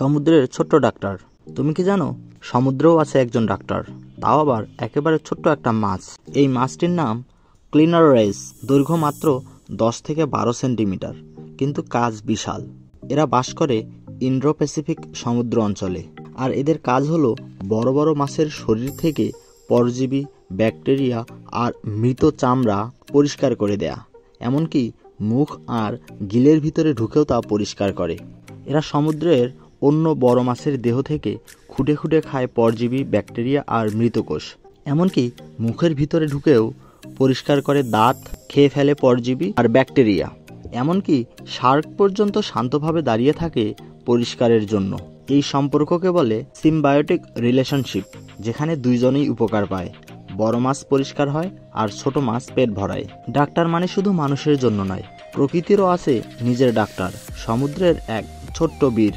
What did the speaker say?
সমুদ্রের ছোট্ট ডাক্তার। তুমি কি জানো সমুদ্রেও আছে একজন ডাক্তার, তাও আবার একেবারে ছোট্ট একটা মাছ। এই মাছটির নাম ক্লিনার রেস। দৈর্ঘ্য মাত্র 10 থেকে 12 সেন্টিমিটার, কিন্তু কাজ বিশাল। এরা বাস করে ইন্ডো প্যাসিফিক সমুদ্র অঞ্চলে, আর এদের কাজ হলো বড় বড় মাছের শরীর থেকে পরজীবী, ব্যাকটেরিয়া আর মৃত চামড়া পরিষ্কার করে দেয়া, এমনকি মুখ আর গিলের ভিতরে ঢুকেও তা পরিষ্কার করে। এরা সমুদ্রের অন্য বড় মাছের দেহ থেকে খুঁটে খুঁটে খায় পরজীবী, ব্যাকটেরিয়া আর মৃতকোষ। এমনকি মুখের ভিতরে ঢুকেও পরিষ্কার করে দাঁত, খেয়ে ফেলে পরজীবী আর ব্যাকটেরিয়া। এমনকি শার্ক পর্যন্ত শান্তভাবে দাঁড়িয়ে থাকে পরিষ্কারের জন্য। এই সম্পর্ককে বলে সিম্বায়োটিক রিলেশনশিপ, যেখানে দুইজনেই উপকার পায়। বড় মাছ পরিষ্কার হয় আর ছোট মাছ পেট ভরায়। ডাক্তার মানে শুধু মানুষের জন্য নয়, প্রকৃতিরও আছে নিজের ডাক্তার। সমুদ্রের এক ছোট্ট বীর।